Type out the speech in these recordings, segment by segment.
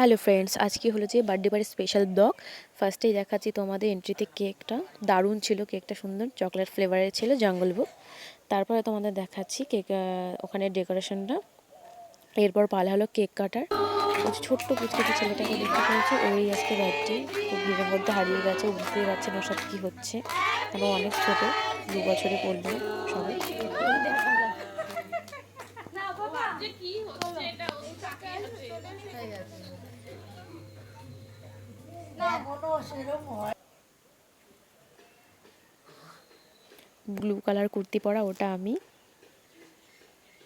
Hello friends, আজকে হলো যে বার্থডে পার্টি স্পেশাল ব্লগ। ফার্স্টেই দেখাচ্ছি তোমাদের এন্ট্রিতে কেকটা। দারুণ ছিল কেকটা, সুন্দর চকলেট ফ্লেভারের ছিল, জঙ্গল বুক। তারপরে তোমাদের দেখাচ্ছি কেক, ওখানে ডেকোরেশনটা। এরপর পালা হলো কেক কাটার। ওই ছোট্ট পুচকিটি ছেলেটাকে দেখতে পেয়েছে, ওরই আজকে বার্থডে। খুব ভিড়ের মধ্যে হারিয়ে গেছে, ও বুঝতেই পারছে না ওর সাথে কী হচ্ছে, কারণ অনেক ছোটো, 2 বছরে পড়লো সবে। ব্লু কালার কুর্তি পরা ওটা আমি,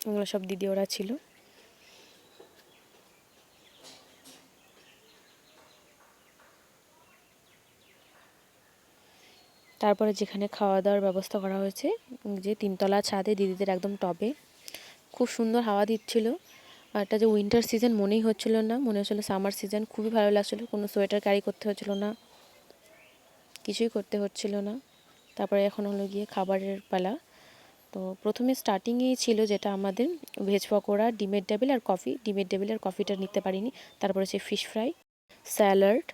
ওগুলো সব দিদি ওরা ছিল। তারপরে যেখানে খাওয়া দাওয়ার ব্যবস্থা করা হয়েছে, যে 3তলা ছাদে দিদিদের একদম টবে, খুব সুন্দর হাওয়া দিচ্ছিল। আর এটা যে উইন্টার সিজন মনেই হচ্ছিল না, মনে হচ্ছিলো সামার সিজন। খুবই ভালো লাগছিলো, কোনো সোয়েটার ক্যারি করতে হচ্ছিল না, কিছুই করতে হচ্ছিল না। তারপরে এখন হলো গিয়ে খাবারের পালা। তো প্রথমে স্টার্টিংয়েই ছিল যেটা আমাদের ভেজ পকোড়া, ডিমের টেবিল আর কফি। ডিমের টেবিল আর কফিটা নিতে পারিনি। তারপরে সে ফিশ ফ্রাই, স্যালাড,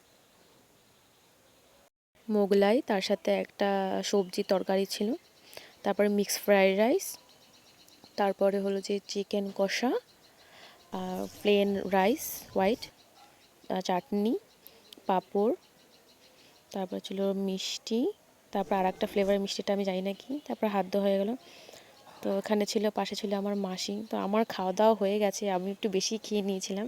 মোগলাই, তার সাথে একটা সবজি তরকারি ছিল। তারপরে মিক্স ফ্রাইড রাইস, তারপরে হলো যে চিকেন কষা, প্লেন রাইস হোয়াইট, চাটনি, পাঁপড়, তারপর ছিল মিষ্টি, তারপর আর একটা ফ্লেভারের মিষ্টিটা আমি জানি না কি। তারপর হাত ধোয়া হয়ে গেল। তো এখানে ছিল, পাশে ছিল আমার মাসি। তো আমার খাওয়া দাওয়া হয়ে গেছে, আমি একটু বেশি খেয়ে নিয়েছিলাম।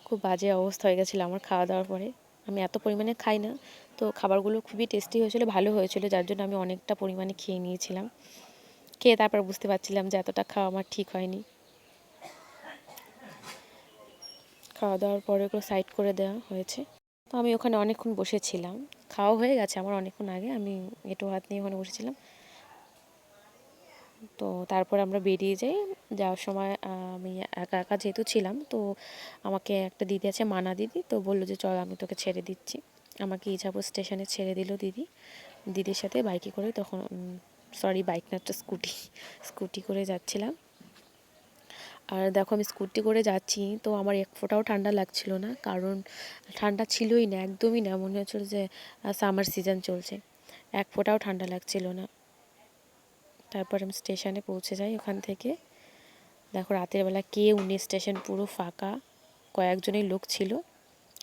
খুব বাজে অবস্থা হয়ে গেছিলো আমার খাওয়া দাওয়ার পরে। আমি এত পরিমাণে খাই না, তো খাবারগুলো খুবই টেস্টি হয়েছিল, ভালো হয়েছিল, যার জন্য আমি অনেকটা পরিমাণে খেয়ে নিয়েছিলাম। খেয়ে তারপর বুঝতে পারছিলাম যে এতটা খাওয়া আমার ঠিক হয়নি। খাওয়া দাওয়ার পরে ওগুলো সাইড করে দেওয়া হয়েছে। তো আমি ওখানে অনেকক্ষণ বসেছিলাম, খাওয়া হয়ে গেছে আমার অনেকক্ষণ আগে, আমি এঁটো হাত নিয়ে ওখানে বসেছিলাম। তো তারপর আমরা বেরিয়ে যাই। যাওয়ার সময় আমি একা একা যেহেতু ছিলাম, তো আমাকে একটা দিদি আছে, মানা দিদি, তো বললো যে চল আমি তোকে ছেড়ে দিচ্ছি। আমাকে ইছাপুর স্টেশনে ছেড়ে দিল দিদি। দিদির সাথে বাইকে করে, তখন সরি বাইক না, একটা স্কুটি করে যাচ্ছিলাম। আর দেখো আমি স্কুটি করে যাচ্ছি, তো আমার এক ফোঁটাও ঠান্ডা লাগছিল না, কারণ ঠান্ডা ছিলই না, একদমই না, মনে হচ্ছিল যে সামার সিজন চলছে। এক ফোঁটাও ঠান্ডা লাগছিল না। তারপর আমি স্টেশনে পৌঁছে যাই। ওখান থেকে দেখো রাতের বেলা কেউ নেই, স্টেশন পুরো ফাঁকা, কয়েকজনই লোক ছিল।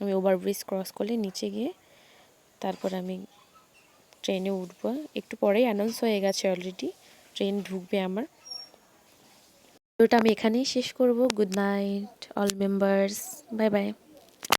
আমি ওভারব্রিজ ক্রস করলে নিচে গিয়ে তারপর আমি ট্রেনে উঠবো। একটু পরেই অ্যানাউন্স হয়ে গেছে অলরেডি, ট্রেন ঢুকবে আমার। ওটা আমি এখানেই শেষ করব। Good night all members, bye bye.